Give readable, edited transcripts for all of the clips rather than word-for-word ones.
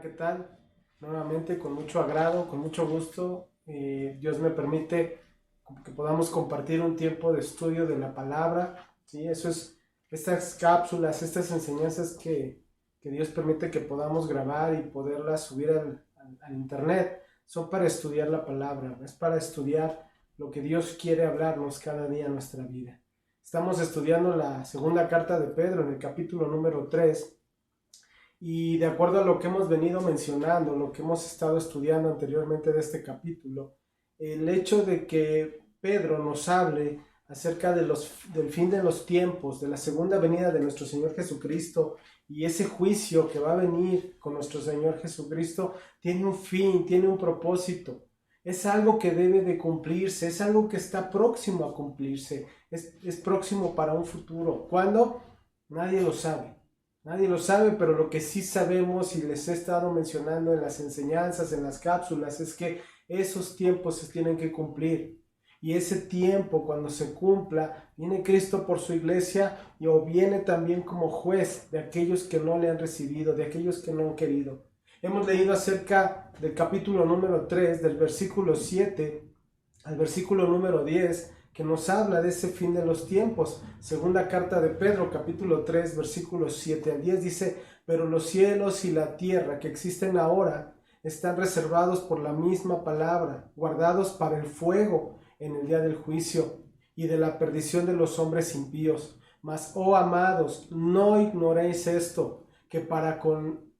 ¿qué tal? Nuevamente con mucho agrado, con mucho gusto. Dios me permite que podamos compartir un tiempo de estudio de la palabra. ¿Sí? Eso es, estas cápsulas, estas enseñanzas que Dios permite que podamos grabar y poderlas subir al internet, son para estudiar la palabra, es para estudiar lo que Dios quiere hablarnos cada día en nuestra vida. Estamos estudiando la segunda carta de Pedro en el capítulo número 3. Y de acuerdo a lo que hemos venido mencionando, lo que hemos estado estudiando anteriormente de este capítulo, el hecho de que Pedro nos hable acerca del fin de los tiempos, de la segunda venida de nuestro Señor Jesucristo y ese juicio que va a venir con nuestro Señor Jesucristo, tiene un fin, tiene un propósito. Es algo que debe de cumplirse, es algo que está próximo a cumplirse, es próximo para un futuro. ¿Cuándo? Nadie lo sabe. Nadie lo sabe, pero lo que sí sabemos y les he estado mencionando en las enseñanzas, en las cápsulas, es que esos tiempos se tienen que cumplir. Y ese tiempo, cuando se cumpla, viene Cristo por su iglesia o viene también como juez de aquellos que no le han recibido, de aquellos que no han querido. Hemos leído acerca del capítulo número 3, del versículo 7 al versículo número 10, que nos habla de ese fin de los tiempos. Segunda carta de Pedro, capítulo 3, versículos 7 al 10, dice: pero los cielos y la tierra que existen ahora están reservados por la misma palabra, guardados para el fuego en el día del juicio y de la perdición de los hombres impíos. Mas, oh amados, no ignoréis esto, que para con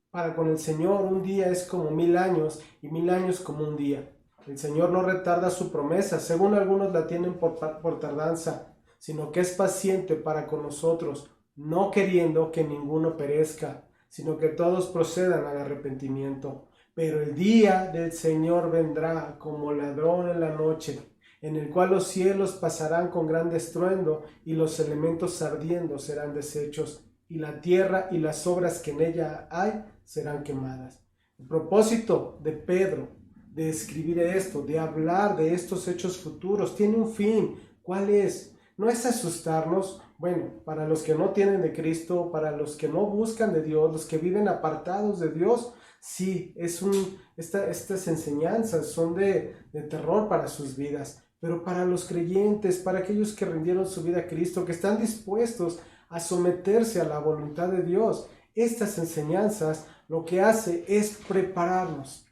el Señor un día es como 1000 años y 1000 años como un día. El Señor no retarda su promesa, según algunos la tienen por tardanza, sino que es paciente para con nosotros, no queriendo que ninguno perezca, sino que todos procedan al arrepentimiento. Pero el día del Señor vendrá como ladrón en la noche, en el cual los cielos pasarán con gran estruendo y los elementos ardiendo serán deshechos, y la tierra y las obras que en ella hay serán quemadas. El propósito de Pedro de escribir esto, de hablar de estos hechos futuros, tiene un fin. ¿Cuál es? No es asustarnos. Bueno, para los que no tienen de Cristo, para los que no buscan de Dios, los que viven apartados de Dios, sí, estas enseñanzas son de terror para sus vidas. Pero para los creyentes, para aquellos que rindieron su vida a Cristo, que están dispuestos a someterse a la voluntad de Dios, estas enseñanzas lo que hace es prepararnos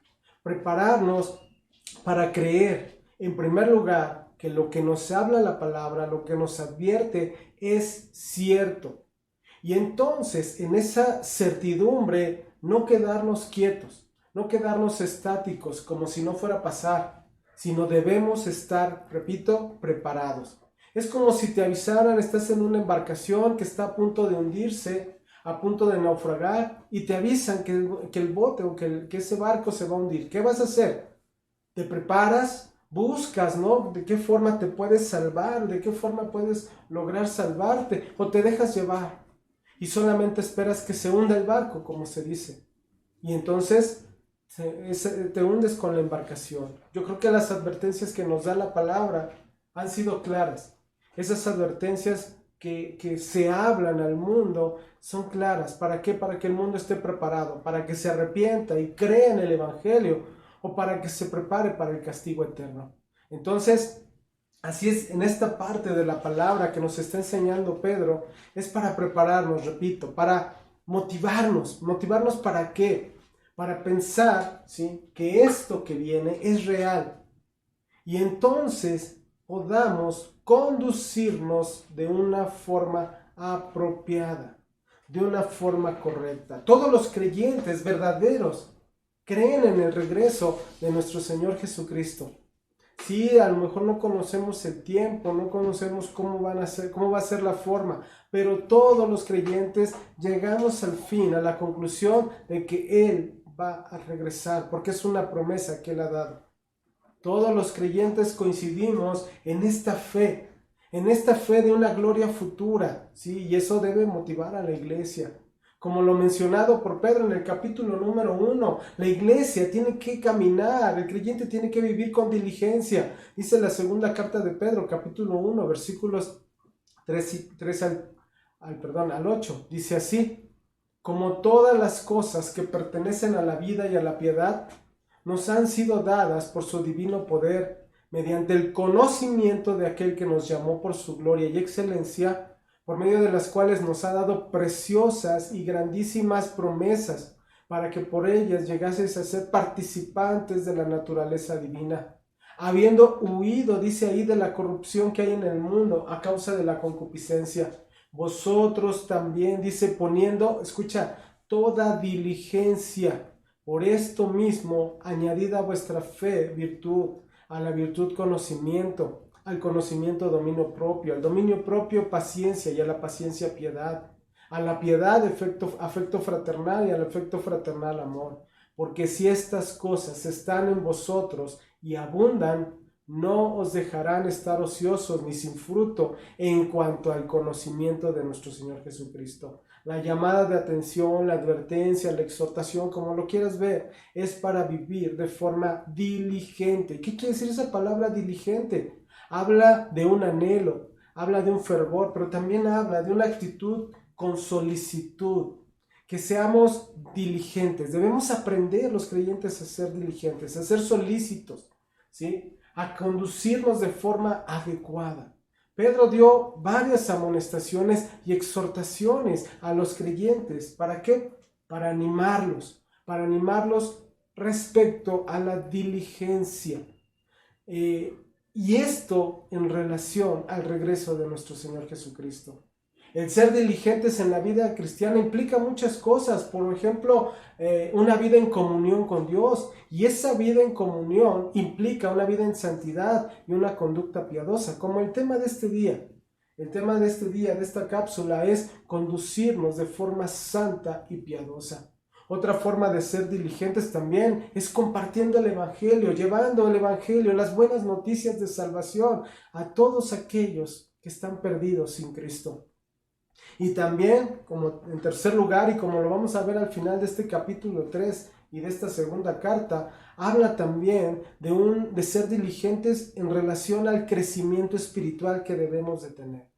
para creer, en primer lugar, que lo que nos habla la palabra, lo que nos advierte, es cierto. Y entonces, en esa certidumbre, no quedarnos quietos, no quedarnos estáticos, como si no fuera a pasar, sino debemos estar, repito, preparados. Es como si te avisaran: estás en una embarcación que está a punto de hundirse, a punto de naufragar, y te avisan que el bote o que ese barco se va a hundir. ¿Qué vas a hacer? Te preparas, buscas, ¿no? ¿De qué forma te puedes salvar? ¿De qué forma puedes lograr salvarte? ¿O te dejas llevar y solamente esperas que se hunda el barco, como se dice? Y entonces te hundes con la embarcación. Yo creo que las advertencias que nos da la palabra han sido claras. Esas advertencias que se hablan al mundo son claras. ¿Para qué? Para que el mundo esté preparado, para que se arrepienta y crea en el Evangelio, o para que se prepare para el castigo eterno. Entonces, así es, en esta parte de la palabra que nos está enseñando Pedro, es para prepararnos, repito, para motivarnos. ¿Motivarnos para qué? Para pensar, ¿sí?, que esto que viene es real. Y entonces podamos conducirnos de una forma apropiada, de una forma correcta. Todos los creyentes verdaderos creen en el regreso de nuestro Señor Jesucristo. Sí, a lo mejor no conocemos el tiempo, no conocemos cómo va a ser la forma, pero todos los creyentes llegamos al fin, a la conclusión de que Él va a regresar, porque es una promesa que Él ha dado. Todos los creyentes coincidimos en esta fe de una gloria futura, ¿sí? Y eso debe motivar a la iglesia. Como lo mencionado por Pedro en el capítulo número 1, la iglesia tiene que caminar, el creyente tiene que vivir con diligencia. Dice la segunda carta de Pedro, capítulo 1, versículos 3 al 8. Dice así: como todas las cosas que pertenecen a la vida y a la piedad, nos han sido dadas por su divino poder, mediante el conocimiento de aquel que nos llamó por su gloria y excelencia, por medio de las cuales nos ha dado preciosas y grandísimas promesas, para que por ellas llegaseis a ser participantes de la naturaleza divina, habiendo huido, dice ahí, de la corrupción que hay en el mundo a causa de la concupiscencia. Vosotros también, dice, poniendo, escucha, toda diligencia, por esto mismo, añadid a vuestra fe virtud, a la virtud conocimiento, al conocimiento dominio propio, al dominio propio paciencia y a la paciencia piedad, a la piedad afecto fraternal y al afecto fraternal amor. Porque si estas cosas están en vosotros y abundan, no os dejarán estar ociosos ni sin fruto en cuanto al conocimiento de nuestro Señor Jesucristo. La llamada de atención, la advertencia, la exhortación, como lo quieras ver, es para vivir de forma diligente. ¿Qué quiere decir esa palabra diligente? Habla de un anhelo, habla de un fervor, pero también habla de una actitud con solicitud. Que seamos diligentes. Debemos aprender los creyentes a ser diligentes, a ser solícitos, ¿sí? A conducirnos de forma adecuada. Pedro dio varias amonestaciones y exhortaciones a los creyentes. ¿Para qué? Para animarlos respecto a la diligencia. Y esto en relación al regreso de nuestro Señor Jesucristo. El ser diligentes en la vida cristiana implica muchas cosas, por ejemplo, una vida en comunión con Dios, y esa vida en comunión implica una vida en santidad y una conducta piadosa, como el tema de este día. El tema de este día, de esta cápsula, es conducirnos de forma santa y piadosa. Otra forma de ser diligentes también es compartiendo el Evangelio, llevando el Evangelio, las buenas noticias de salvación a todos aquellos que están perdidos sin Cristo. Y también, como en tercer lugar, y como lo vamos a ver al final de este capítulo 3 y de esta segunda carta, habla también de ser diligentes en relación al crecimiento espiritual que debemos de tener.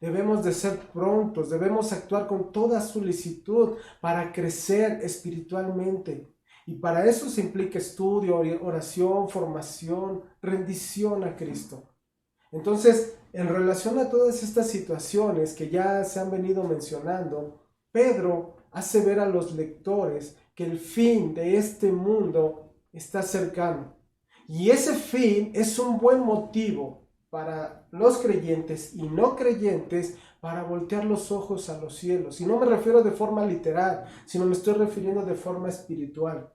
Debemos de ser prontos, debemos actuar con toda solicitud para crecer espiritualmente. Y para eso se implica estudio, oración, formación, rendición a Cristo. Entonces, en relación a todas estas situaciones que ya se han venido mencionando, Pedro hace ver a los lectores que el fin de este mundo está cercano. Y ese fin es un buen motivo para los creyentes y no creyentes para voltear los ojos a los cielos. Y no me refiero de forma literal, sino me estoy refiriendo de forma espiritual.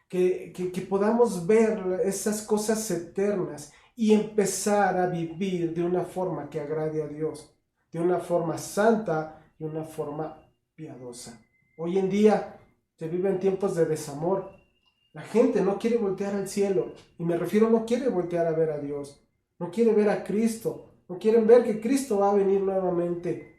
Que podamos ver esas cosas eternas y empezar a vivir de una forma que agrade a Dios, de una forma santa y una forma piadosa. Hoy en día se viven tiempos de desamor. La gente no quiere voltear al cielo, y me refiero, no quiere voltear a ver a Dios, no quiere ver a Cristo, no quieren ver que Cristo va a venir nuevamente.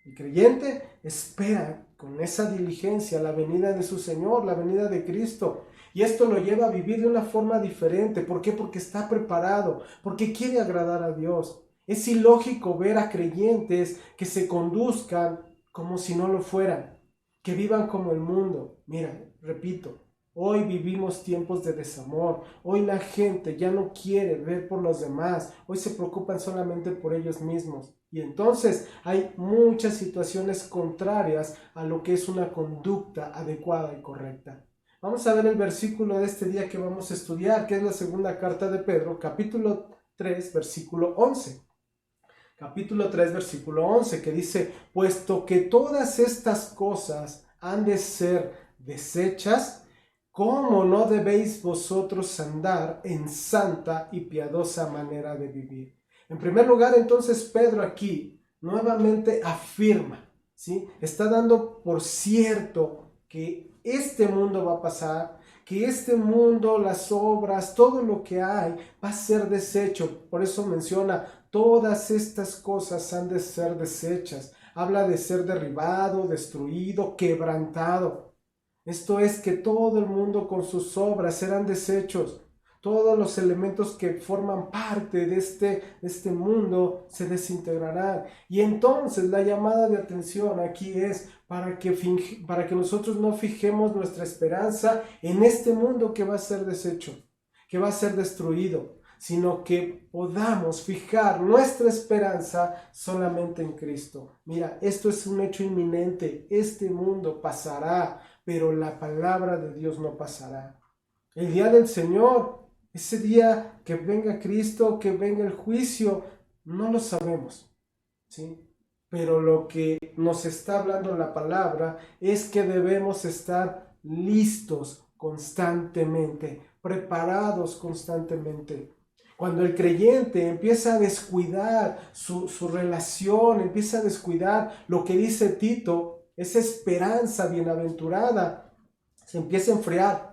El creyente espera con esa diligencia la venida de su Señor, la venida de Cristo. Y esto lo lleva a vivir de una forma diferente. ¿Por qué? Porque está preparado, porque quiere agradar a Dios. Es ilógico ver a creyentes que se conduzcan como si no lo fueran, que vivan como el mundo. Mira, repito, hoy vivimos tiempos de desamor. Hoy la gente ya no quiere ver por los demás. Hoy se preocupan solamente por ellos mismos. Y entonces hay muchas situaciones contrarias a lo que es una conducta adecuada y correcta. Vamos a ver el versículo de este día que vamos a estudiar, que es la segunda carta de Pedro, capítulo 3, versículo 11. Capítulo 3, versículo 11, que dice: puesto que todas estas cosas han de ser desechas, ¿cómo no debéis vosotros andar en santa y piadosa manera de vivir? En primer lugar, entonces, Pedro aquí nuevamente afirma, ¿sí? Está dando por cierto que este mundo va a pasar, que este mundo, las obras, todo lo que hay va a ser deshecho. Por eso menciona, todas estas cosas han de ser desechas. Habla de ser derribado, destruido, quebrantado. Esto es que todo el mundo con sus obras serán deshechos. todos los elementos que forman parte de este mundo se desintegrarán. Y entonces la llamada de atención aquí es para que nosotros no fijemos nuestra esperanza en este mundo que va a ser deshecho, que va a ser destruido, sino que podamos fijar nuestra esperanza solamente en Cristo. Mira, esto es un hecho inminente. Este mundo pasará, pero la palabra de Dios no pasará. El día del Señor, ese día que venga Cristo, que venga el juicio, no lo sabemos, ¿sí? Pero lo que nos está hablando la palabra es que debemos estar listos constantemente, preparados constantemente. Cuando el creyente empieza a descuidar su relación, empieza a descuidar lo que dice Tito, esa esperanza bienaventurada, se empieza a enfriar.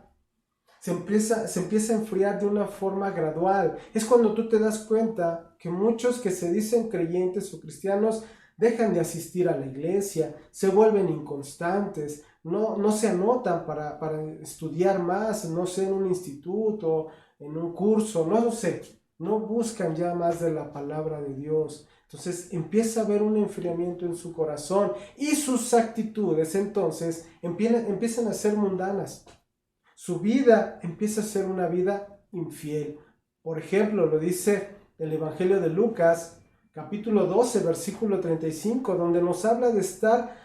Se empieza a enfriar de una forma gradual. Es cuando tú te das cuenta que muchos que se dicen creyentes o cristianos dejan de asistir a la iglesia, se vuelven inconstantes, no se anotan para estudiar más, no sé, en un instituto, en un curso, no lo sé, no buscan ya más de la palabra de Dios. Entonces empieza a haber un enfriamiento en su corazón y sus actitudes entonces empiezan a ser mundanas. Su vida empieza a ser una vida infiel. Por ejemplo, lo dice el Evangelio de Lucas, capítulo 12, versículo 35, donde nos habla de estar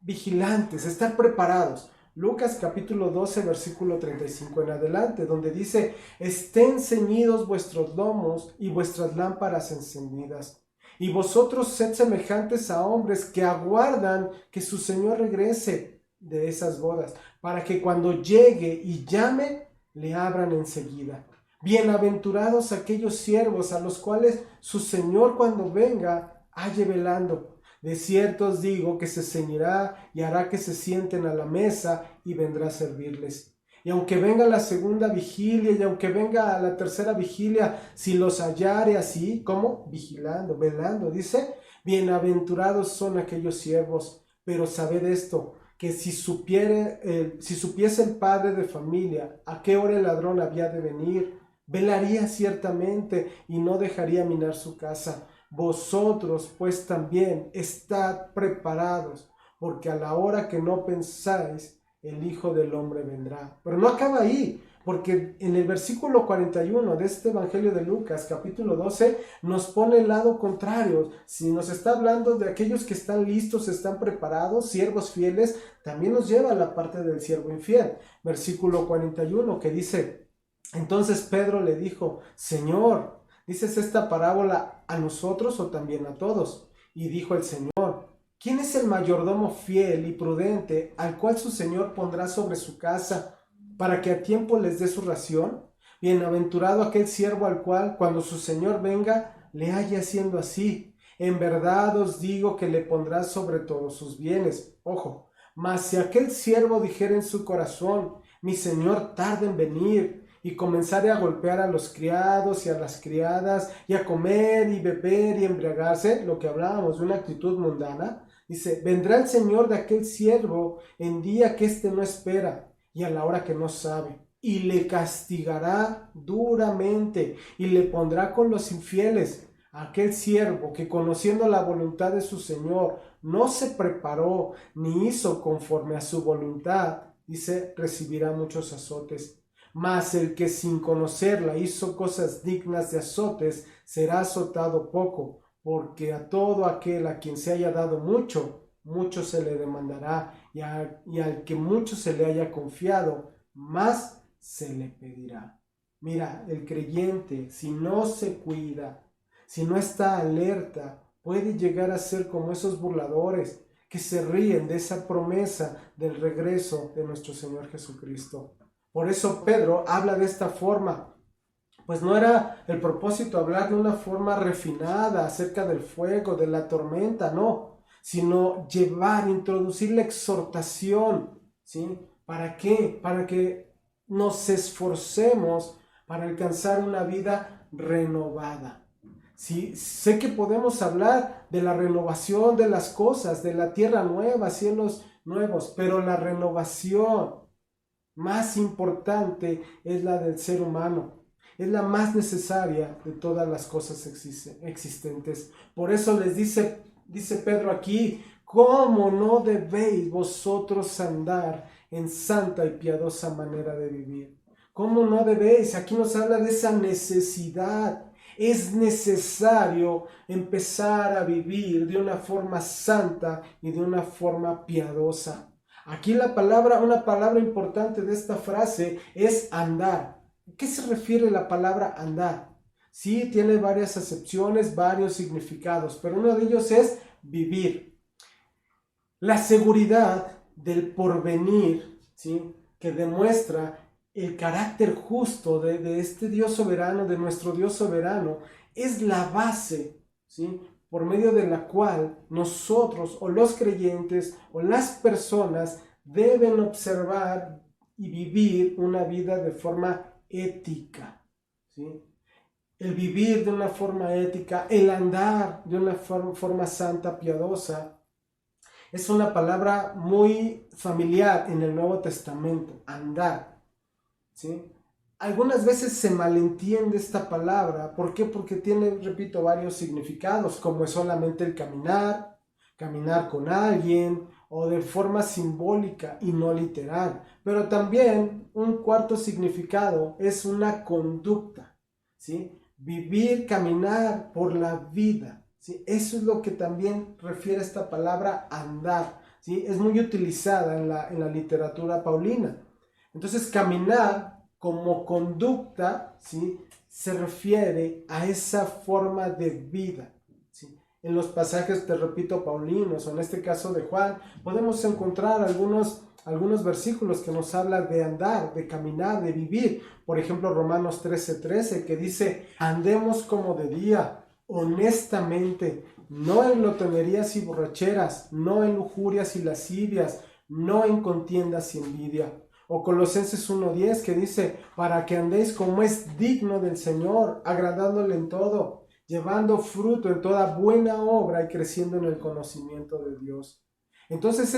vigilantes, estar preparados. Lucas capítulo 12, versículo 35 en adelante, donde dice: estén ceñidos vuestros lomos y vuestras lámparas encendidas. Y vosotros sed semejantes a hombres que aguardan que su Señor regrese de esas bodas, para que cuando llegue y llame, le abran enseguida. Bienaventurados aquellos siervos a los cuales su Señor cuando venga halle velando. De cierto os digo que se ceñirá y hará que se sienten a la mesa y vendrá a servirles. Y aunque venga la segunda vigilia y aunque venga la tercera vigilia, si los hallare así, ¿cómo? Vigilando, velando, dice: bienaventurados son aquellos siervos. Pero sabed esto, que si supiese el padre de familia a qué hora el ladrón había de venir, velaría ciertamente y no dejaría minar su casa. Vosotros pues también estad preparados, porque a la hora que no pensáis, el Hijo del Hombre vendrá. Pero no acaba ahí, porque en el versículo 41 de este Evangelio de Lucas, capítulo 12, nos pone el lado contrario. Si nos está hablando de aquellos que están listos, están preparados, siervos fieles, también nos lleva a la parte del siervo infiel. Versículo 41 que dice: entonces Pedro le dijo: Señor, ¿dices esta parábola a nosotros o también a todos? Y dijo el Señor: ¿quién es el mayordomo fiel y prudente al cual su Señor pondrá sobre su casa para que a tiempo les dé su ración? Bienaventurado aquel siervo al cual, cuando su Señor venga, le halle haciendo así. En verdad os digo que le pondrá sobre todos sus bienes. Ojo, mas si aquel siervo dijera en su corazón: mi Señor tarda en venir, y comenzare a golpear a los criados y a las criadas, y a comer y beber y embriagarse, lo que hablábamos de una actitud mundana, dice: vendrá el Señor de aquel siervo en día que éste no espera y a la hora que no sabe, y le castigará duramente, y le pondrá con los infieles. Aquel siervo que, conociendo la voluntad de su Señor, no se preparó ni hizo conforme a su voluntad, dice, recibirá muchos azotes. Mas el que sin conocerla hizo cosas dignas de azotes, será azotado poco, porque a todo aquel a quien se haya dado mucho, mucho se le demandará, y al que mucho se le haya confiado, más se le pedirá. Mira, el creyente, si no se cuida, si no está alerta, puede llegar a ser como esos burladores que se ríen de esa promesa del regreso de nuestro Señor Jesucristo. Por eso Pedro habla de esta forma, pues no era el propósito hablar de una forma refinada acerca del fuego, de la tormenta, no, sino introducir la exhortación, ¿sí? ¿Para qué? Para que nos esforcemos para alcanzar una vida renovada. Sí, sé que podemos hablar de la renovación de las cosas, de la tierra nueva, cielos nuevos, pero la renovación más importante es la del ser humano. es la más necesaria de todas las cosas existentes. Por eso les dice Pedro aquí, ¿cómo no debéis vosotros andar en santa y piadosa manera de vivir? ¿Cómo no debéis? Aquí nos habla de esa necesidad. Es necesario empezar a vivir de una forma santa y de una forma piadosa. Aquí una palabra importante de esta frase es andar. ¿A qué se refiere la palabra andar? Sí, tiene varias acepciones, varios significados, pero uno de ellos es vivir. La seguridad del porvenir, ¿sí?, que demuestra el carácter justo de este Dios soberano, de nuestro Dios soberano, es la base, ¿sí?, por medio de la cual nosotros o los creyentes o las personas deben observar y vivir una vida de forma ética, ¿sí? El vivir de una forma ética, el andar de una forma santa, piadosa, es una palabra muy familiar en el Nuevo Testamento, andar, ¿sí? Algunas veces se malentiende esta palabra. ¿Por qué? Porque tiene, repito, varios significados, como es solamente el caminar con alguien, o de forma simbólica y no literal. Pero también un cuarto significado es una conducta, ¿sí? Vivir, caminar por la vida, ¿sí? Eso es lo que también refiere esta palabra andar, ¿sí? Es muy utilizada en la literatura paulina. Entonces, caminar como conducta, ¿sí?, se refiere a esa forma de vida, ¿sí? En los pasajes, te repito, paulinos, o en este caso de Juan, podemos encontrar algunos versículos que nos hablan de andar, de caminar, de vivir. Por ejemplo, Romanos 13:13, que dice, andemos como de día, honestamente, no en glotonerías y borracheras, no en lujurias y lascivias, no en contiendas y envidia. O Colosenses 1:10, que dice, para que andéis como es digno del Señor, agradándole en todo, llevando fruto en toda buena obra y creciendo en el conocimiento de Dios. Entonces,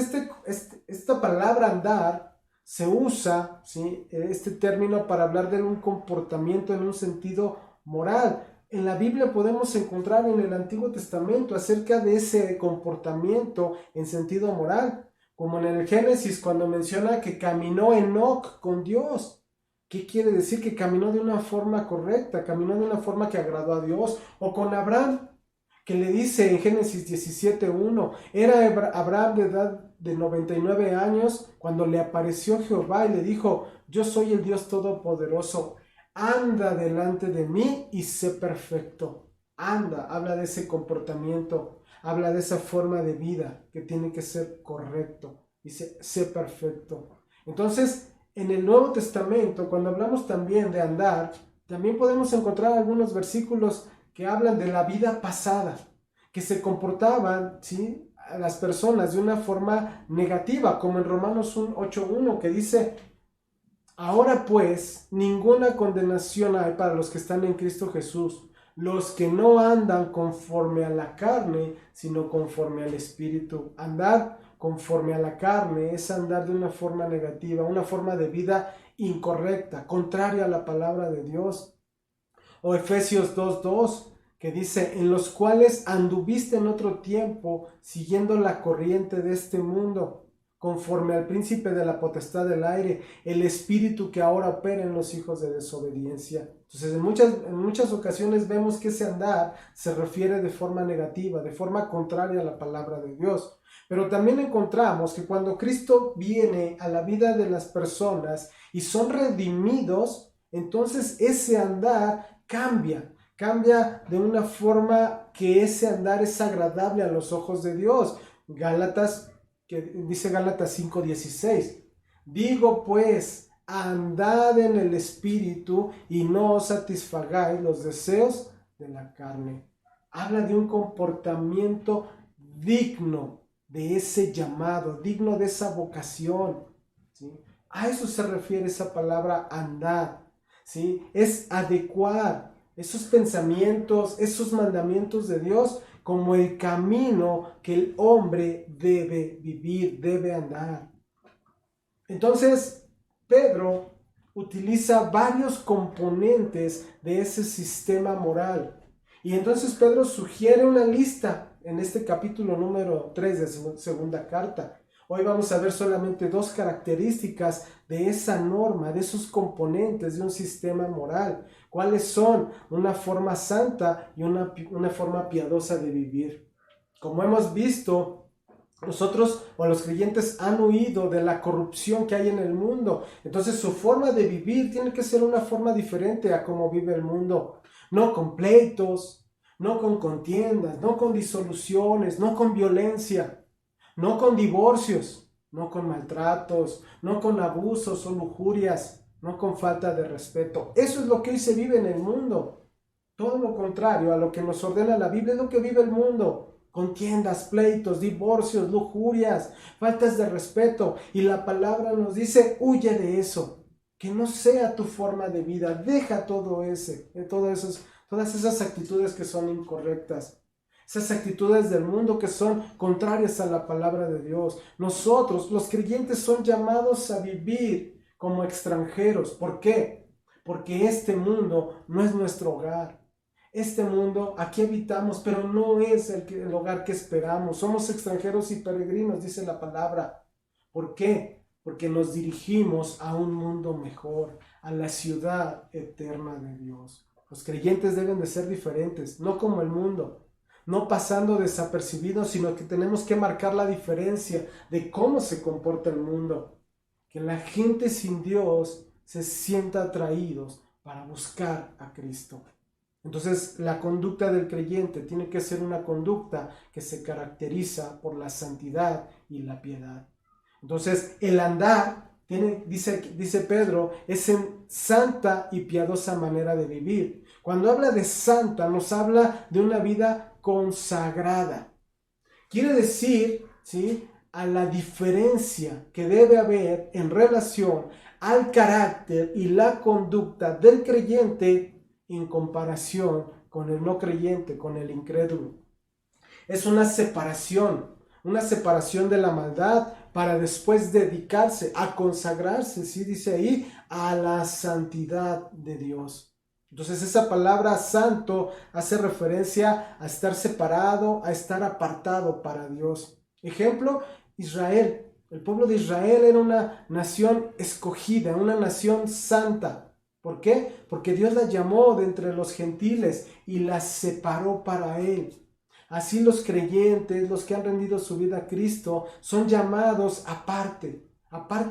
esta palabra andar se usa, ¿sí?, este término para hablar de un comportamiento en un sentido moral. En la Biblia podemos encontrar en el Antiguo Testamento acerca de ese comportamiento en sentido moral. Como en el Génesis, cuando menciona que caminó Enoc con Dios. ¿Qué quiere decir? Que caminó de una forma correcta, caminó de una forma que agradó a Dios. O con Abraham, que le dice en Génesis 17:1, era Abraham de edad de 99 años cuando le apareció Jehová y le dijo, yo soy el Dios Todopoderoso, anda delante de mí y sé perfecto. Anda, habla de ese comportamiento. Habla de esa forma de vida que tiene que ser correcto. Dice, sé perfecto. Entonces, en el Nuevo Testamento, cuando hablamos también de andar, también podemos encontrar algunos versículos que hablan de la vida pasada, que se comportaban, ¿sí?, a las personas de una forma negativa, como en Romanos 8:1, que dice, ahora pues, ninguna condenación hay para los que están en Cristo Jesús, los que no andan conforme a la carne, sino conforme al Espíritu. Andar conforme a la carne es andar de una forma negativa, una forma de vida incorrecta, contraria a la palabra de Dios. O Efesios 2:2, que dice, en los cuales anduviste en otro tiempo, siguiendo la corriente de este mundo, conforme al príncipe de la potestad del aire, el espíritu que ahora opera en los hijos de desobediencia. Entonces, en muchas ocasiones vemos que ese andar se refiere de forma negativa, de forma contraria a la palabra de Dios. Pero también encontramos que cuando Cristo viene a la vida de las personas y son redimidos, entonces ese andar cambia de una forma que ese andar es agradable a los ojos de Dios. Dice Gálatas 5:16, digo pues, andad en el Espíritu y no os satisfagáis los deseos de la carne. Habla de un comportamiento digno de ese llamado, digno de esa vocación, ¿sí? A eso se refiere esa palabra andar, ¿sí? Es adecuar esos pensamientos, esos mandamientos de Dios como el camino que el hombre debe vivir, debe andar. Entonces, Pedro utiliza varios componentes de ese sistema moral. Y entonces Pedro sugiere una lista en este capítulo número 3 de su segunda carta. Hoy vamos a ver solamente 2 características de esa norma, de esos componentes de un sistema moral. ¿Cuáles son? Una forma santa y una forma piadosa de vivir. Como hemos visto, nosotros o los creyentes han huido de la corrupción que hay en el mundo. Entonces su forma de vivir tiene que ser una forma diferente a cómo vive el mundo. No con pleitos, no con contiendas, no con disoluciones, no con violencia, no con divorcios, no con maltratos, no con abusos o lujurias, no con falta de respeto. Eso es lo que hoy se vive en el mundo. Todo lo contrario a lo que nos ordena la Biblia es lo que vive el mundo. Contiendas, pleitos, divorcios, lujurias, faltas de respeto. Y la palabra nos dice, huye de eso. Que no sea tu forma de vida. Deja todas esas actitudes que son incorrectas. Esas actitudes del mundo que son contrarias a la palabra de Dios. Nosotros, los creyentes, son llamados a vivir como extranjeros. ¿Por qué? Porque este mundo no es nuestro hogar. Este mundo, aquí habitamos, pero no es el hogar que esperamos. Somos extranjeros y peregrinos, dice la palabra. ¿Por qué? Porque nos dirigimos a un mundo mejor, a la ciudad eterna de Dios. Los creyentes deben de ser diferentes, no como el mundo, no pasando desapercibidos, sino que tenemos que marcar la diferencia de cómo se comporta el mundo. Que la gente sin Dios se sienta atraídos para buscar a Cristo. Entonces, la conducta del creyente tiene que ser una conducta que se caracteriza por la santidad y la piedad. Entonces, el andar, dice Pedro, es en santa y piadosa manera de vivir. Cuando habla de santa, nos habla de una vida consagrada. Quiere decir, ¿sí?, a la diferencia que debe haber en relación al carácter y la conducta del creyente en comparación con el no creyente, con el incrédulo. Es una separación de la maldad para después dedicarse a consagrarse, ¿sí?, dice ahí, a la santidad de Dios. Entonces esa palabra santo hace referencia a estar separado, a estar apartado para Dios. Ejemplo, Israel. El pueblo de Israel era una nación escogida, una nación santa. ¿Por qué? Porque Dios la llamó de entre los gentiles y la separó para Él. Así los creyentes, los que han rendido su vida a Cristo, son llamados aparte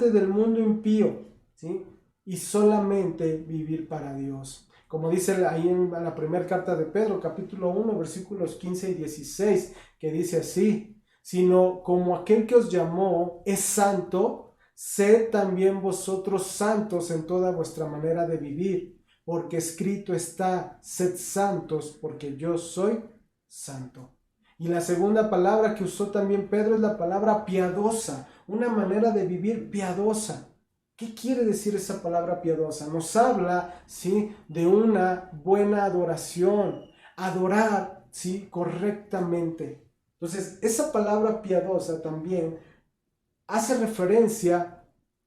del mundo impío, ¿sí?, y solamente vivir para Dios. Como dice ahí en la primera carta de Pedro, capítulo 1, versículos 15 y 16, que dice así: sino como aquel que os llamó es santo, sed también vosotros santos en toda vuestra manera de vivir, porque escrito está, sed santos, porque yo soy santo. Y la segunda palabra que usó también Pedro es la palabra piadosa, una manera de vivir piadosa. ¿Qué quiere decir esa palabra piadosa? Nos habla, ¿sí?, de una buena adoración, adorar, ¿sí?, correctamente. Entonces, esa palabra piadosa también hace referencia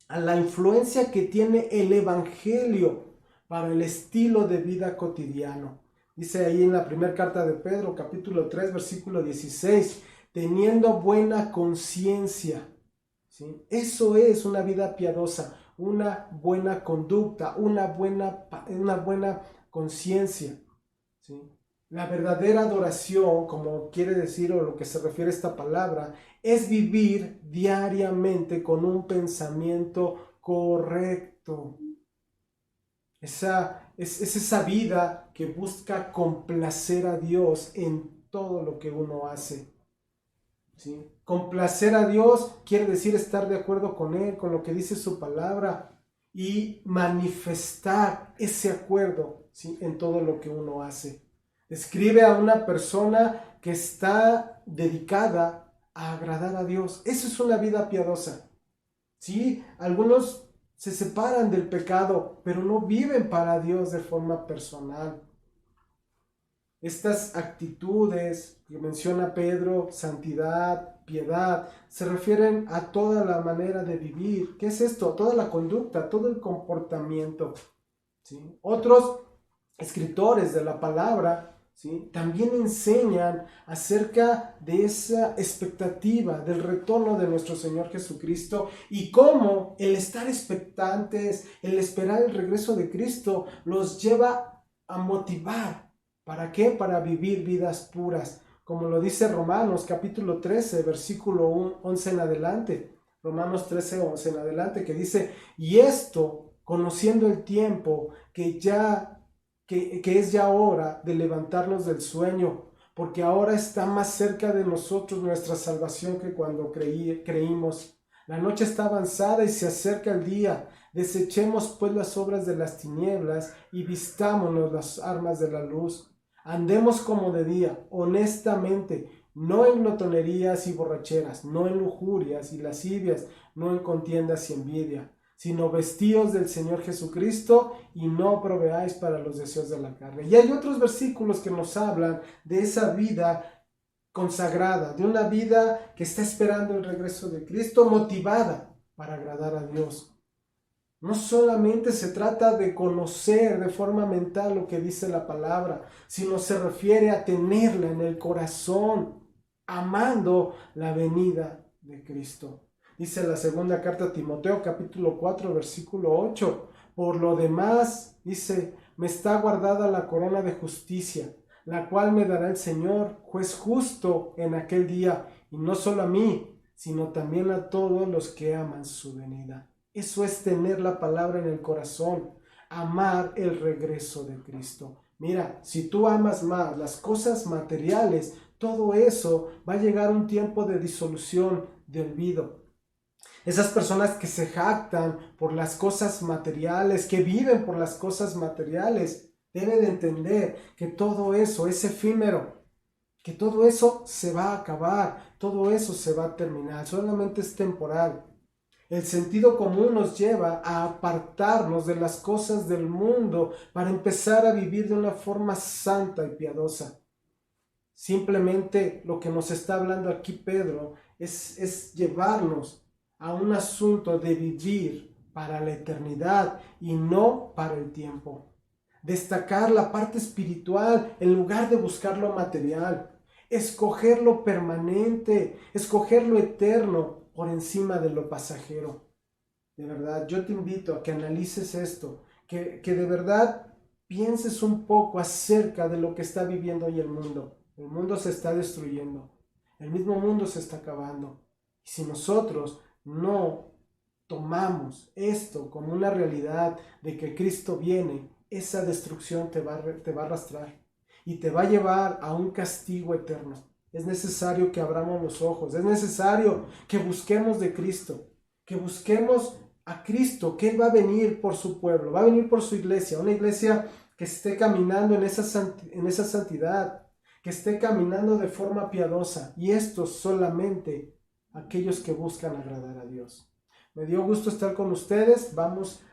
a la influencia que tiene el Evangelio para el estilo de vida cotidiano. Dice ahí en la primera carta de Pedro, capítulo 3, versículo 16, teniendo buena conciencia. ¿Sí? Eso es una vida piadosa, una buena conducta, una buena conciencia. ¿Sí? La verdadera adoración, como quiere decir o lo que se refiere a esta palabra, es vivir diariamente con un pensamiento correcto. Es esa vida que busca complacer a Dios en todo lo que uno hace. ¿Sí? Complacer a Dios quiere decir estar de acuerdo con Él, con lo que dice su palabra, y manifestar ese acuerdo, ¿sí?, en todo lo que uno hace. Describe a una persona que está dedicada a agradar a Dios. Eso es una vida piadosa. ¿Sí? Algunos se separan del pecado, pero no viven para Dios de forma personal. Estas actitudes que menciona Pedro, santidad, piedad, se refieren a toda la manera de vivir. ¿Qué es esto? Toda la conducta, todo el comportamiento, ¿sí? Otros escritores de la palabra, ¿sí?, también enseñan acerca de esa expectativa del retorno de nuestro Señor Jesucristo y cómo el estar expectantes, el esperar el regreso de Cristo los lleva a motivar. ¿Para qué? Para vivir vidas puras, como lo dice Romanos capítulo 13, versículo 11 en adelante. Romanos 13, 11 en adelante, que dice: y esto, conociendo el tiempo, que es ya hora de levantarnos del sueño, porque ahora está más cerca de nosotros nuestra salvación que cuando creímos. La noche está avanzada y se acerca el día. Desechemos pues las obras de las tinieblas y vistámonos las armas de la luz. Andemos como de día, honestamente, no en glotonerías y borracheras, no en lujurias y lascivias, no en contiendas y envidia, sino vestíos del Señor Jesucristo y no proveáis para los deseos de la carne. Y hay otros versículos que nos hablan de esa vida consagrada, de una vida que está esperando el regreso de Cristo, motivada para agradar a Dios. No solamente se trata de conocer de forma mental lo que dice la palabra, sino se refiere a tenerla en el corazón, amando la venida de Cristo. Dice la segunda carta a Timoteo, capítulo 4, versículo 8. Por lo demás, dice, me está guardada la corona de justicia, la cual me dará el Señor, juez justo, en aquel día, y no solo a mí, sino también a todos los que aman su venida. Eso es tener la palabra en el corazón, amar el regreso de Cristo. Mira, si tú amas más las cosas materiales, todo eso va a llegar a un tiempo de disolución, de olvido. Esas personas que se jactan por las cosas materiales, que viven por las cosas materiales, deben de entender que todo eso es efímero, que todo eso se va a acabar, todo eso se va a terminar, solamente es temporal. El sentido común nos lleva a apartarnos de las cosas del mundo para empezar a vivir de una forma santa y piadosa. Simplemente lo que nos está hablando aquí Pedro es llevarnos a un asunto de vivir para la eternidad y no para el tiempo. Destacar la parte espiritual en lugar de buscar lo material. Escoger lo permanente, escoger lo eterno por encima de lo pasajero. De verdad, yo te invito a que analices esto, que de verdad pienses un poco acerca de lo que está viviendo hoy el mundo. El mundo se está destruyendo, el mismo mundo se está acabando. Y si nosotros no tomamos esto como una realidad de que Cristo viene, esa destrucción te va a arrastrar y te va a llevar a un castigo eterno. Es necesario que abramos los ojos, es necesario que busquemos de Cristo, que busquemos a Cristo, que Él va a venir por su pueblo, va a venir por su iglesia, una iglesia que esté caminando en esa santidad, que esté caminando de forma piadosa, y esto solamente aquellos que buscan agradar a Dios. Me dio gusto estar con ustedes.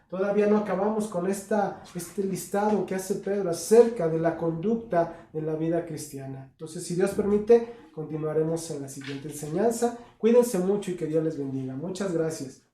Todavía no acabamos con este listado que hace Pedro acerca de la conducta de la vida cristiana. Entonces, si Dios permite, continuaremos en la siguiente enseñanza. Cuídense mucho y que Dios les bendiga. Muchas gracias.